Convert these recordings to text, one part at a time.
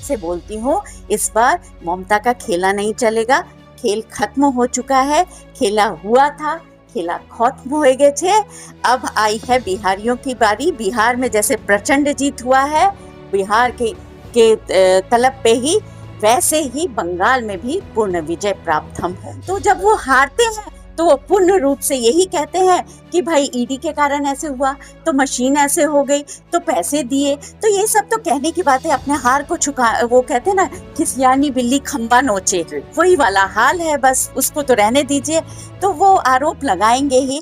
से बोलती हूँ, इस बार ममता का खेला नहीं चलेगा। खेल खत्म हो चुका है, खेला हुआ था, खेला खत्म हो गए थे। अब आई है बिहारियों की बारी। बिहार में जैसे प्रचंड जीत हुआ है बिहार के तलब पे ही, वैसे ही बंगाल में भी पूर्ण विजय प्राप्त हम हो। तो जब वो हारते हैं तो वो पूर्ण रूप से यही कहते हैं कि भाई ईडी के कारण ऐसे हुआ, तो मशीन ऐसे हो गई, तो पैसे दिए। तो ये सब तो कहने की बात है, अपने हार को छुपा, वो कहते हैं ना, खिसियानी बिल्ली खंबा नोचे, वही वाला हाल है। बस उसको तो रहने दीजिए, तो वो आरोप लगाएंगे ही।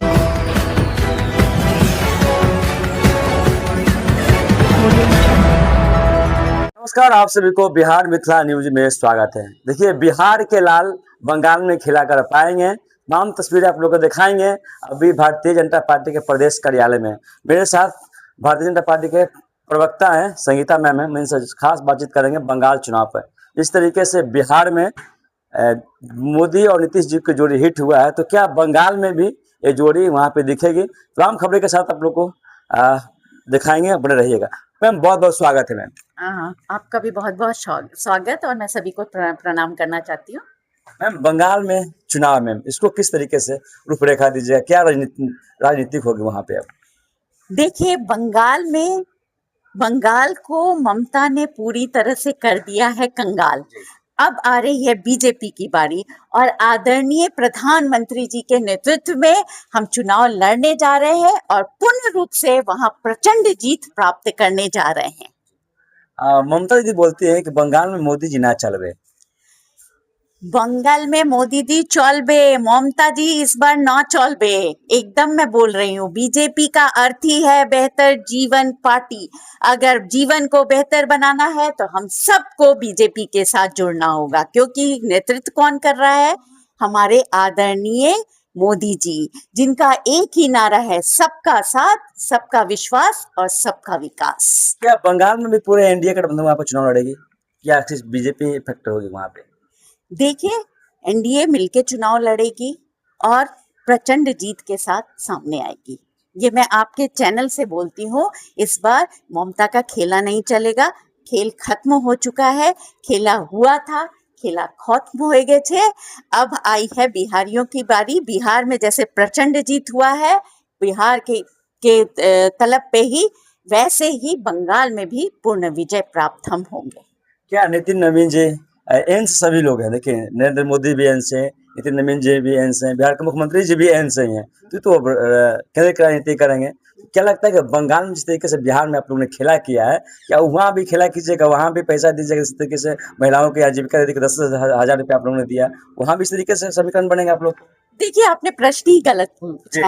नमस्कार, आप सभी को बिहार मिथिला न्यूज में स्वागत है। देखिए, बिहार के लाल बंगाल में खिला कर पाएंगे। तमाम तस्वीरें आप लोग को दिखाएंगे। अभी भारतीय जनता पार्टी के प्रदेश कार्यालय में मेरे साथ भारतीय जनता पार्टी के प्रवक्ता हैं, संगीता मैम है। मैं इनसे खास बातचीत करेंगे बंगाल चुनाव पर। इस तरीके से बिहार में मोदी और नीतीश जी की जोड़ी हिट हुआ है, तो क्या बंगाल में भी ये जोड़ी वहाँ पे दिखेगी? तमाम खबरें के साथ आप लोग को दिखाएंगे, बने रहिएगा। मैम, बहुत बहुत स्वागत है। मैम, आपका भी बहुत बहुत स्वागत, और मैं सभी को प्रणाम करना चाहती हूँ। मैम, बंगाल में चुनाव में इसको किस तरीके से रूपरेखा दीजिएगा? क्या राजनीतिक होगी वहां पे? अब देखिए, बंगाल को ममता ने पूरी तरह से कर दिया है कंगाल। अब आ रही है बीजेपी की बारी, और आदरणीय प्रधानमंत्री जी के नेतृत्व में हम चुनाव लड़ने जा रहे हैं और पूर्ण रूप से वहां प्रचंड जीत प्राप्त करने जा रहे हैं। ममता दीदी बोलती है कि बंगाल में मोदी जी ना चलवे। बंगाल में मोदी जी चलबे, ममता जी इस बार ना चलबे। एकदम मैं बोल रही हूँ, बीजेपी का अर्थ ही है बेहतर जीवन पार्टी। अगर जीवन को बेहतर बनाना है तो हम सबको बीजेपी के साथ जुड़ना होगा, क्योंकि नेतृत्व कौन कर रहा है? हमारे आदरणीय मोदी जी, जिनका एक ही नारा है, सबका साथ, सबका विश्वास और सबका विकास। क्या बंगाल में भी पूरे एनडीए गठबंधन वहां पर चुनाव लड़ेगी, या सिर्फ बीजेपी फैक्टर होगी वहां पे? देखिए, एनडीए मिलके चुनाव लड़ेगी और प्रचंड जीत के साथ सामने आएगी। ये मैं आपके चैनल से बोलती हूँ, इस बार ममता का खेला नहीं चलेगा। खेल खत्म हो चुका है, खेला हुआ था, खेला खत्म हो गए थे। अब आई है बिहारियों की बारी। बिहार में जैसे प्रचंड जीत हुआ है बिहार के तलब पे ही, वैसे ही बंगाल में भी पूर्ण विजय प्राप्त हम होंगे। क्या नितिन नवीन जी एन से सभी लोग हैं? देखिए, नरेंद्र मोदी भी एन से, नितिन नवीन जी भी एन से, बिहार के मुख्यमंत्री जी भी एन से ही हैं। तो केंद्र की राजनीति करेंगे। क्या लगता है कि बंगाल में जिस तरीके से बिहार में आप लोगों ने खेला किया है, क्या वहाँ भी खेला कीजिएगा? वहाँ भी पैसा दीजिएगा इस तरीके से? महिलाओं की आजीविका दीदी को 10,000 रुपये आप लोगों ने दिया, वहाँ भी इस तरीके से समीकरण बनेंगे आप लोग? देखिए, आपने प्रश्न ही गलत पूछा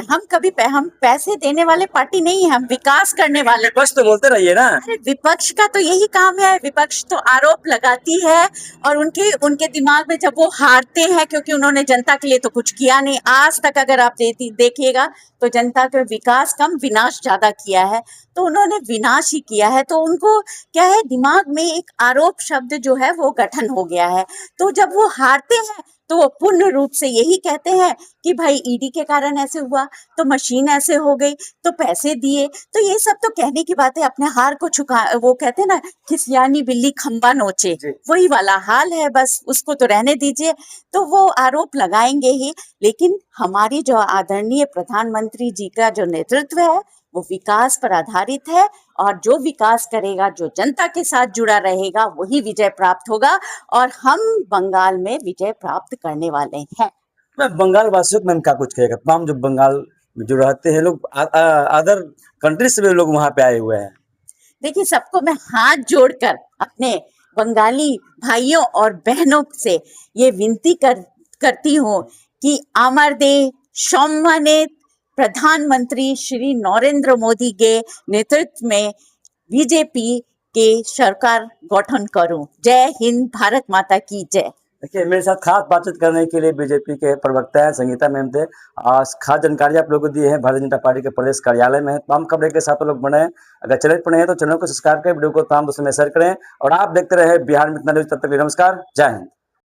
है। हम पैसे देने वाले पार्टी नहीं है, हम विकास करने वाले। विपक्ष तो बोलते रहिए ना। अरे, विपक्ष का तो यही काम है। विपक्ष तो आरोप लगाती है, और उनके दिमाग में जब वो हारते हैं, क्योंकि उन्होंने जनता के लिए तो कुछ किया नहीं आज तक। अगर आप देखिएगा तो जनता का विकास कम, विनाश ज्यादा किया है। तो उन्होंने विनाश ही किया है, तो उनको क्या है, दिमाग में एक आरोप शब्द जो है वो गठन हो गया है। तो जब वो हारते हैं तो वो पूर्ण रूप से यही कहते हैं कि भाई ईडी के कारण ऐसे हुआ, तो मशीन ऐसे हो गई, तो पैसे दिए। तो ये सब तो कहने की बात है, अपने हार को छुपा, वो कहते हैं ना, खिसियानी बिल्ली खंबा नोचे, वही वाला हाल है। बस उसको तो रहने दीजिए, तो वो आरोप लगाएंगे ही। लेकिन हमारी जो आदरणीय प्रधानमंत्री जी का जो नेतृत्व है वो विकास पर आधारित है, और जो विकास करेगा, जो जनता के साथ जुड़ा रहेगा, वही विजय प्राप्त होगा, और हम बंगाल में विजय प्राप्त करने वाले हैं। मैं बंगाल वासियों को मैम क्या कुछ कहेगा? तमाम जो बंगाल में जो रहते हैं लोग, अदर कंट्री से भी लोग वहाँ पे आए हुए हैं। देखिए, सबको मैं हाथ जोड़कर अपने बंगाली भाइयों और बहनों से ये विनती करती हूँ कि आमार देश सम्मानित प्रधानमंत्री श्री नरेंद्र मोदी के नेतृत्व में बीजेपी के सरकार गठन करूं। जय हिंद, भारत माता की जय। देखिए, मेरे साथ खास बातचीत करने के लिए बीजेपी के प्रवक्ता हैं, संगीता मैम थे। खास जानकारी आप लोगों को दी है भारतीय जनता पार्टी के प्रदेश कार्यालय में। तमाम खबरें के साथ लोग बने हैं। अगर चैनल पर नए हैं तो चैनल को सब्सक्राइब करें, वीडियो को तमाम दोस्तों में शेयर करें, और आप देखते रहे बिहार में इतना न्यूज। तब तक नमस्कार, जय हिंद।